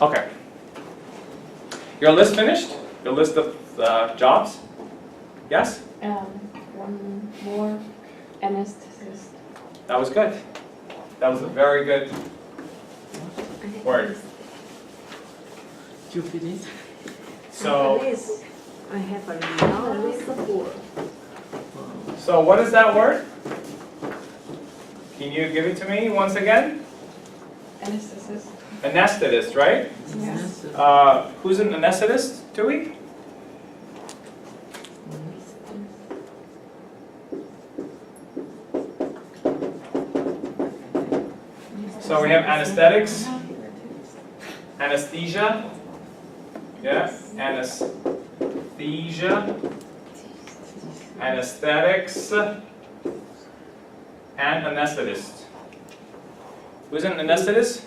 Okay. Your list finished? Your list of jobs? Yes? One more anesthetist. That was good. That was a very good word. You finished? So, I have a long list of words. so what is that word? Can you give it to me once again? Anesthetist. Anesthetist, right? Yes. Who's an anesthetist, Tui? So we have anesthetics, anesthesia, yeah, anesthesia, anesthetics, and anesthetist. Who's an anesthetist?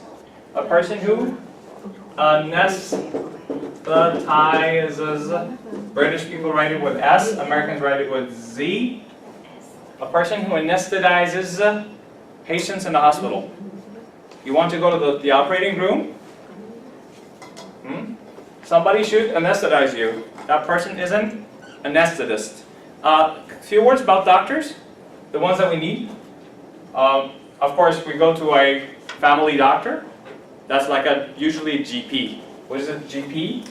A person who anesthetizes. British people write it with S, Americans write it with Z. A person who anesthetizes patients in the hospital. You want to go to the operating room? Somebody should anesthetize you. That person is an anesthetist. A few words about doctors, the ones that we need. Of course, we go to a family doctor. That's like usually a GP. What is a GP?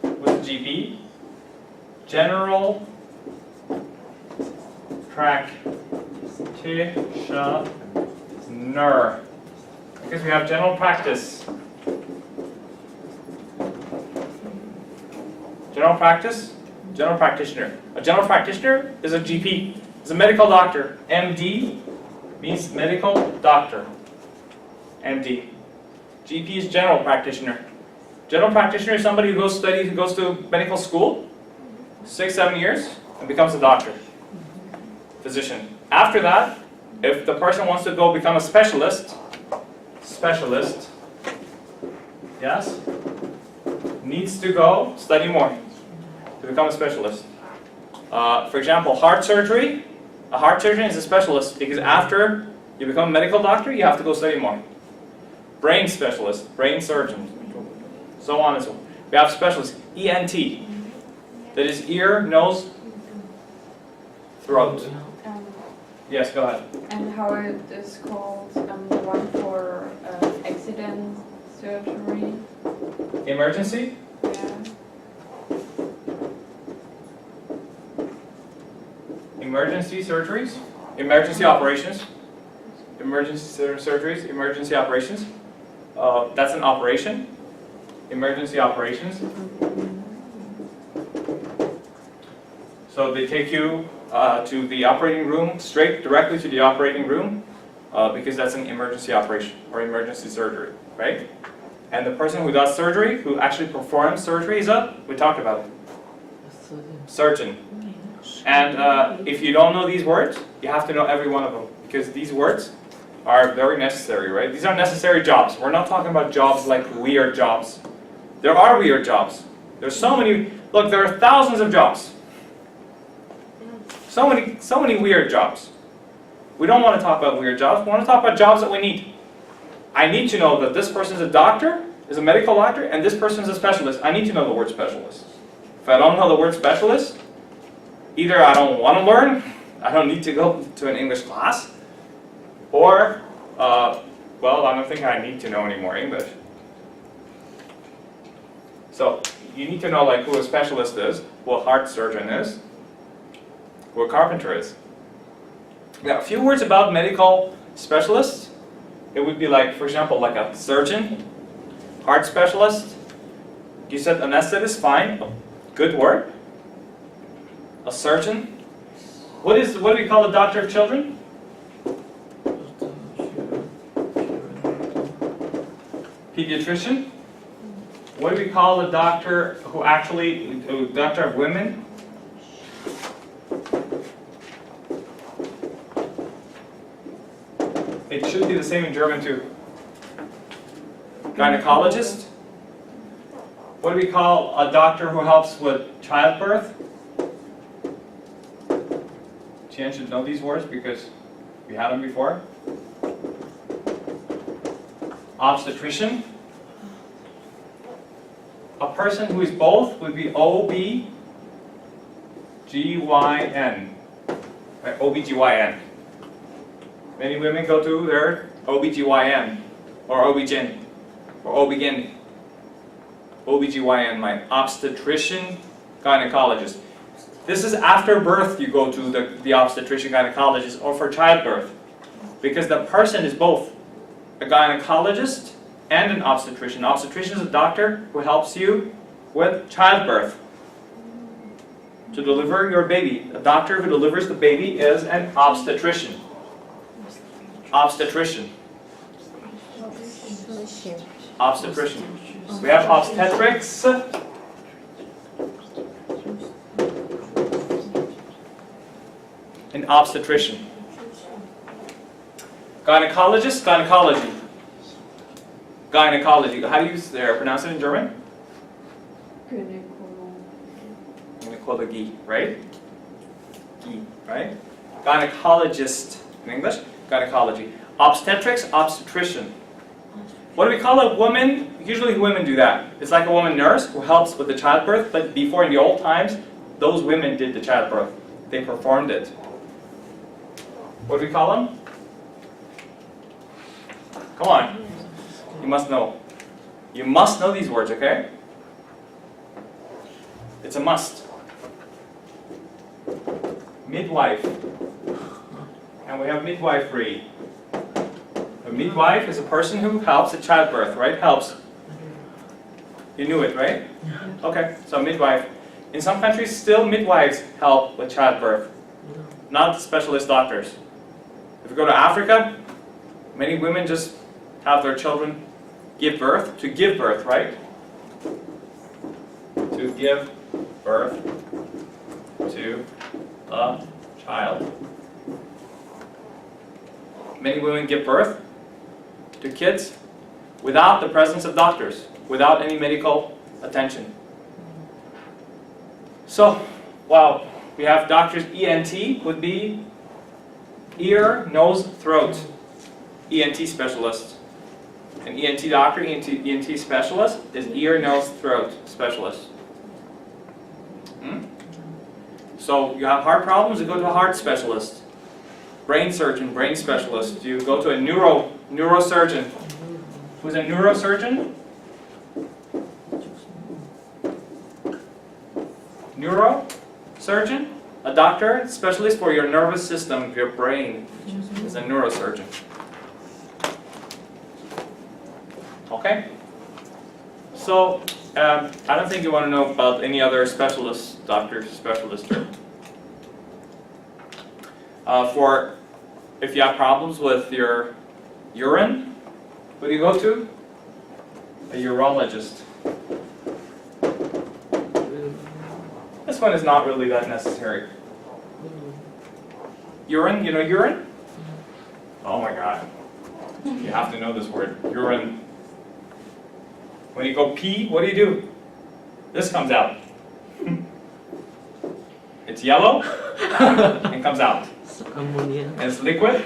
What's a GP? General practitioner. Because we have general practice. General practice, general practitioner. A general practitioner is a GP. It's a medical doctor. MD means medical doctor. MD. GP is general practitioner. General practitioner is somebody who goes to medical school, 6-7 years, and becomes a doctor, physician. After that, if the person wants to go become a specialist, yes, needs to go study more to become a specialist. For example, heart surgery. A heart surgeon is a specialist because after you become a medical doctor, you have to go study more. Brain specialist, brain surgeon, so on and so on. We have specialists, ENT, that is ear, nose, throat. Yes, go ahead. And how it is called, the one for accident surgery? Emergency? Yeah. Emergency surgeries? Emergency operations? Emergency surgeries, emergency operations. That's an operation. Emergency operations. So they take you to the operating room, directly to the operating room, because that's an emergency operation or emergency surgery, right? And the person who does surgery, who actually performs surgery is we talked about it, surgeon. And if you don't know these words, you have to know every one of them, because these words are very necessary, right? These are necessary jobs. We're not talking about jobs like weird jobs. There are weird jobs. There's so many, look, there are thousands of jobs. So many weird jobs. We don't want to talk about weird jobs. We want to talk about jobs that we need. I need to know that this person is a doctor, is a medical doctor, and this person is a specialist. I need to know the word specialist. If I don't know the word specialist, either I don't want to learn, I don't need to go to an English class, or, well, I don't think I need to know any more English. So, you need to know like who a specialist is, who a heart surgeon is, who a carpenter is. Now, a few words about medical specialists. It would be like, for example, like a surgeon, heart specialist. You said anesthetist, fine, good word. A surgeon. What do we call the doctor of children? Pediatrician. What do we call the doctor who doctor of women? It should be the same in German too. Gynecologist. What do we call a doctor who helps with childbirth? Tian should know these words because we had them before. obstetrician. A person who is both would be OB-GYN. Right? OB-GYN. Many women go to their OB-GYN or OB-GYN or OB-GYN. OB-GYN, my obstetrician gynecologist. This is after birth you go to the obstetrician gynecologist or for childbirth, because the person is both a gynecologist and an obstetrician. Obstetrician is a doctor who helps you with childbirth to deliver your baby. A doctor who delivers the baby is an obstetrician. Obstetrician. Obstetrician. We have obstetrics. And obstetrician. Gynecologist, gynecology. Gynecology. How do you pronounce it in German? Gynecology, right? Right? Gynecologist in English, gynecology. Obstetrics, obstetrician. What do we call a woman? Usually women do that. It's like a woman nurse who helps with the childbirth, but before in the old times, those women did the childbirth. They performed it. What do we call them? Come on. You must know. You must know these words, okay? It's a must. Midwife. And we have midwifery. A midwife is a person who helps at childbirth, right? Helps. You knew it, right? Okay, so midwife. In some countries, still midwives help with childbirth, not specialist doctors. If you go to Africa, many women just have their children give birth, to give birth, right? To give birth to a child. Many women give birth to kids without the presence of doctors, without any medical attention. So, wow, we have doctors. ENT would be ear, nose, throat. ENT specialist. An ENT doctor, ENT specialist is ear, nose, throat specialist. So you have heart problems, you go to a heart specialist. Brain surgeon, brain specialist. You go to a neurosurgeon. Who's a neurosurgeon? Neurosurgeon? A doctor, specialist for your nervous system, your brain, is a neurosurgeon. Okay? So, I don't think you want to know about any other specialist, doctor, specialist. For if you have problems with your urine, who do you go to? A urologist. This one is not really that necessary. Urine, you know urine? Oh my god. You have to know this word, urine. When you go pee, what do? This comes out. It's yellow and comes out. Ammonia. And it's liquid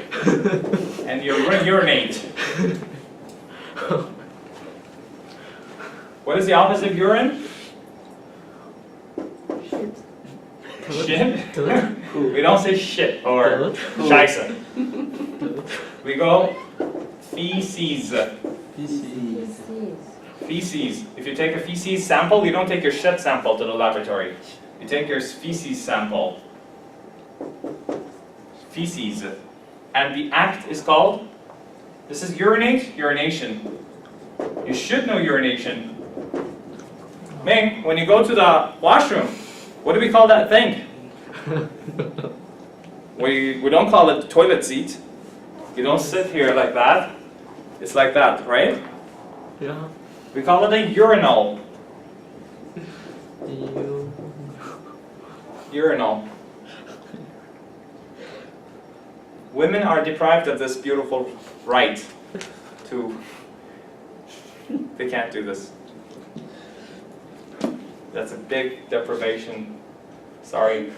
and you urinate. What is the opposite of urine? Shit? We don't say shit or scheisse. We go feces. Feces. If you take a feces sample, you don't take your shit sample to the laboratory. You take your feces sample. Feces. And the act is called, this is urinate, urination. You should know urination. Ming, when you go to the washroom, what do we call that thing? We don't call it the toilet seat. You don't sit here like that. It's like that, right? Yeah. We call it a urinal. Urinal. Women are deprived of this beautiful right to, they can't do this. That's a big deprivation. Sorry.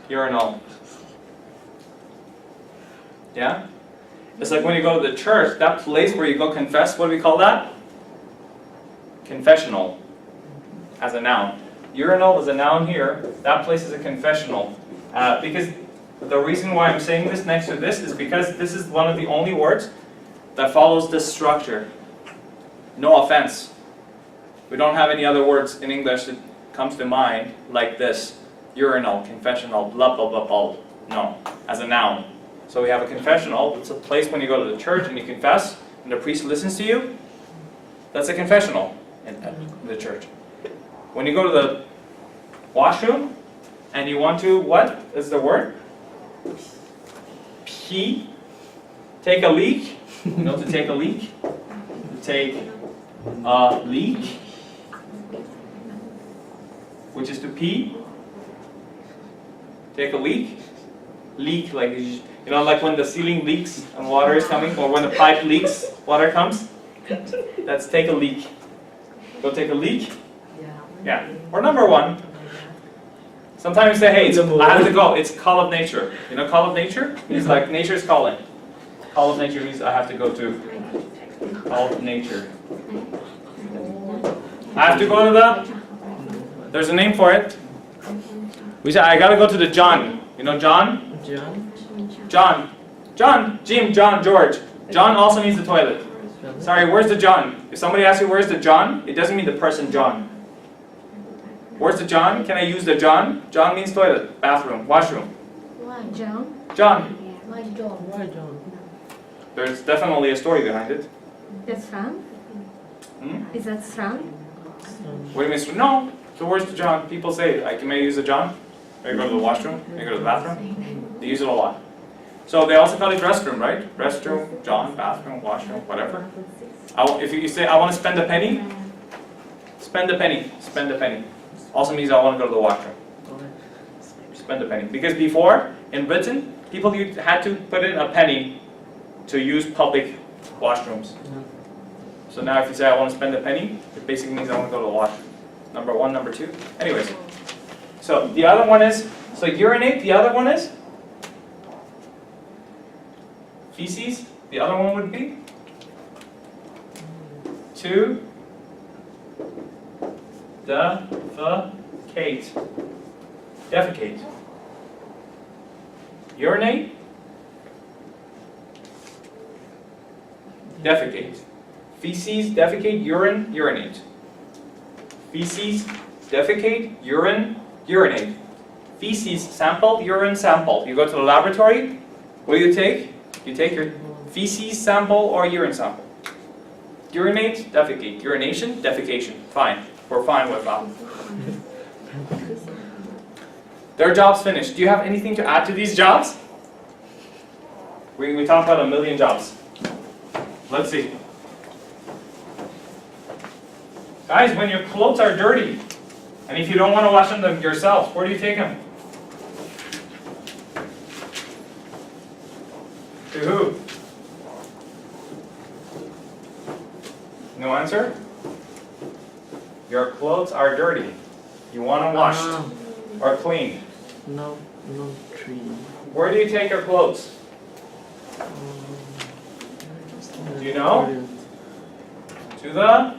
Urinal. Yeah? It's like when you go to the church, that place where you go confess, what do we call that? Confessional, as a noun. Urinal is a noun here. That place is a confessional. Because the reason why I'm saying this next to this is because this is one of the only words that follows this structure. No offense. We don't have any other words in English that comes to mind like this. Urinal, confessional, blah, blah, blah, blah. No, as a noun. So we have a confessional. It's a place when you go to the church and you confess and the priest listens to you. That's a confessional in the church. When you go to the washroom and you want to, what is the word? Pee. Take a leak. You know, to take a leak. To take a leak, which is to pee. Take a leak. Leak, like, you know, like when the ceiling leaks and water is coming, or when the pipe leaks, water comes. That's take a leak. Go take a leak. Yeah. Or number one. Sometimes you say, hey, I have to go. It's call of nature. You know, call of nature means like nature's calling. Call of nature means I have to go to call of nature. I have to go to the. There's a name for it. We say I gotta go to the John. You know John? John. John. Jim. John. George. John also means the toilet. Sorry, where's the John? If somebody asks you where's the John, it doesn't mean the person John. Where's the John? Can I use the John? John means toilet, bathroom, washroom. Why John? John. Why John? Why John? There's definitely a story behind it. That's fun. Is that fun? What do you mean? No. So where's the John? People say, may I use the John? May I go to the washroom? May I go to the bathroom? They use it a lot. So they also call it restroom, right? Restroom, John, bathroom, washroom, whatever. If you say, I want to spend a penny, spend a penny, spend a penny. Also means I want to go to the washroom. Spend a penny. Because before, in Britain, people had to put in a penny to use public washrooms. So now if you say I want to spend a penny, it basically means I want to go to the washroom. Number one, number two. Anyways. So the other one is, so urinate, the other one is feces. The other one would be to defecate. Defecate. Urinate. Defecate. Feces, defecate, urine, urinate. Feces, defecate, urine, urinate. Feces sample, urine sample. You go to the laboratory, what do you take? You take your feces sample or urine sample. Urinate, defecate. Urination, defecation. Fine. We're fine with that. Their job's finished. Do you have anything to add to these jobs? We talked about 1,000,000 jobs. Let's see. Guys, when your clothes are dirty, and if you don't want to wash them yourself, where do you take them? To who? No answer? Your clothes are dirty. You want them washed or cleaned. No, no tree. Where do you take your clothes? Do you know? To the?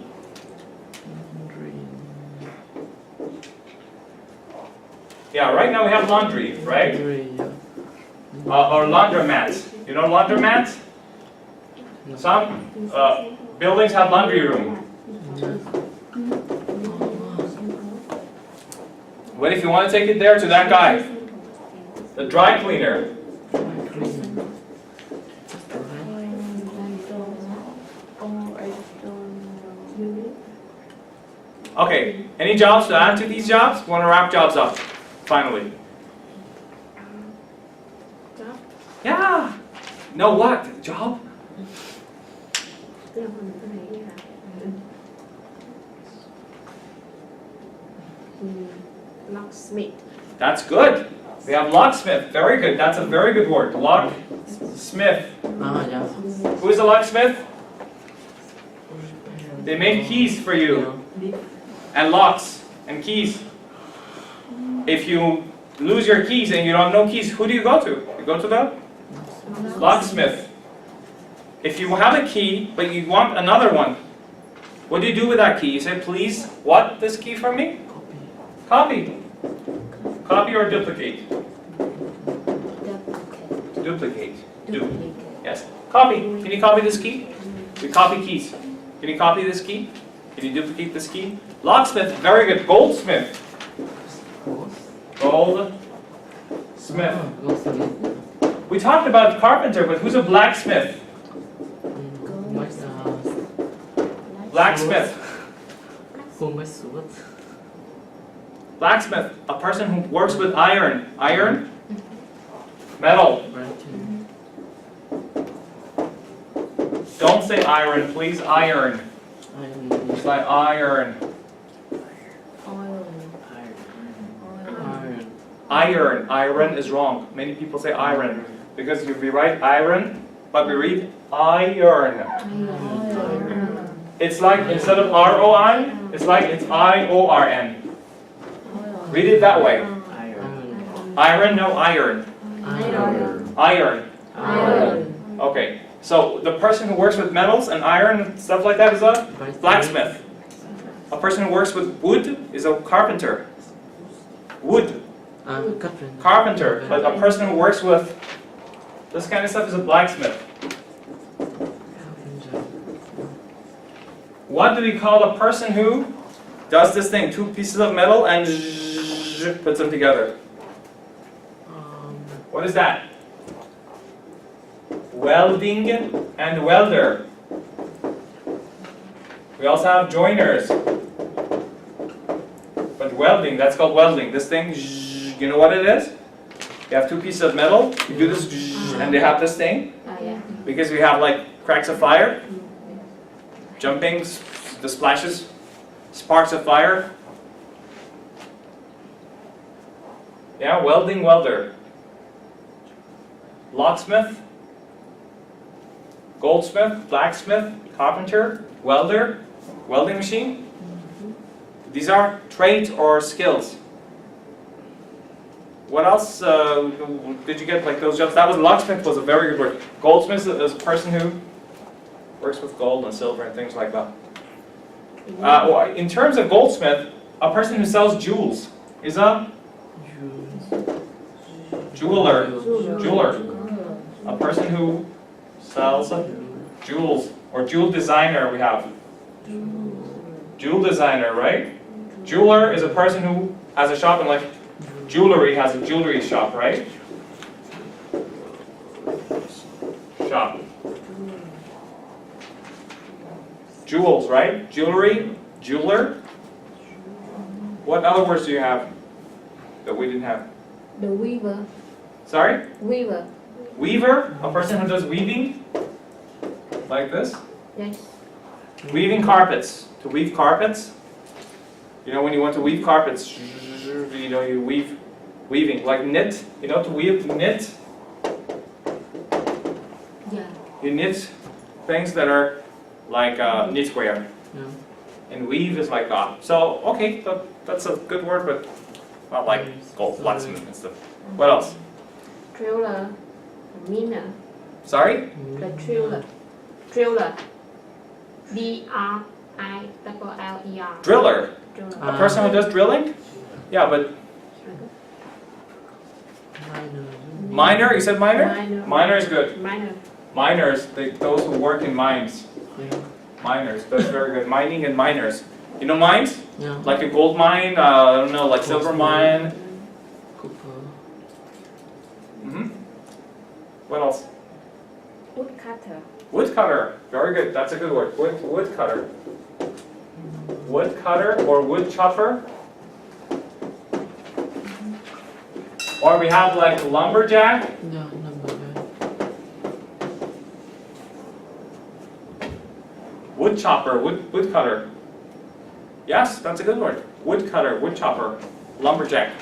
Yeah, right now we have laundry, right? Or laundromat. You know laundromat? Some buildings have laundry room. What if you want to take it there to that guy? The dry cleaner. Okay, any jobs to add to these jobs? Want to wrap jobs up, finally. Yeah. No what? Job? Locksmith. That's good. We have locksmith. Very good. That's a very good word. Locksmith. Yeah. Who is a locksmith? They make keys for you. And locks and keys. If you lose your keys and you don't have no keys, who do you go to? You go to the locksmith. If you have a key, but you want another one, what do you do with that key? You say, please, what this key from me? Copy. Copy. Copy or duplicate? Duplicate. Duplicate. Duplicate. Yes. Copy. Can you copy this key? We copy keys. Can you copy this key? Can you duplicate this key? Locksmith, very good. Goldsmith. Goldsmith. Goldsmith. We talked about carpenter, but who's a blacksmith? Blacksmith. Who makes sword? Blacksmith, a person who works with iron. Iron? Metal. Don't say iron, please. Iron. It's like iron. Oil. Iron. Iron. Iron is wrong. Many people say iron because you write iron, but we read iron. It's like instead of R-O-I, it's like it's I-O-R-N. Read it that way. Iron, no iron. Iron. Okay. So the person who works with metals and iron and stuff like that is a blacksmith. A person who works with wood is a carpenter. Wood. Carpenter. But a person who works with this kind of stuff is a blacksmith. What do we call a person who does this thing? Two pieces of metal and puts them together. What is that? Welding and welder. We also have joiners. But welding, that's called welding. This thing, you know what it is? You have two pieces of metal, you do this, and they have this thing. Because we have like cracks of fire, jumping, the splashes, sparks of fire. Yeah, welding, welder. Locksmith. Goldsmith, blacksmith, carpenter, welder, welding machine. These are trades or skills. What else did you get like those jobs? That was locksmith was a very good word. Goldsmith is a person who works with gold and silver and things like that. In terms of goldsmith, a person who sells jewels is a jeweler. Jeweler. A person who sells jewels, or jewel designer we have. Jewel designer, right? Jeweler is a person who has a shop and like jewelry has a jewelry shop, right? Shop. Jewels, right? Jewelry, jeweler. What other words do you have that we didn't have? The weaver. Sorry? Weaver. Weaver, a person who does weaving, like this. Yes. Weaving carpets, to weave carpets. You know when you want to weave carpets, you know you weaving, like knit, you know to weave, knit. Yeah. You knit things that are like knitwear. Yeah. And weave is like that. So, okay, that's a good word, but not like gold, blacksmith and stuff. What else? Driller. Miner. Sorry? The driller. Driller. D-R-I-L-L-E-R. Driller. Driller. A person who does drilling? Yeah, but miner, you said miner? Miner. Miner is good. Miner. Miners, those who work in mines. Miners, that's very good. Mining and miners. You know mines? Yeah. Like a gold mine, I don't know, like silver mine. Cooper. What else? Woodcutter. Woodcutter, very good, that's a good word. Woodcutter. Woodcutter or wood chopper. Or we have like lumberjack. Yeah, number Wood chopper, woodcutter. Yes, that's a good word. Woodcutter, wood chopper, lumberjack.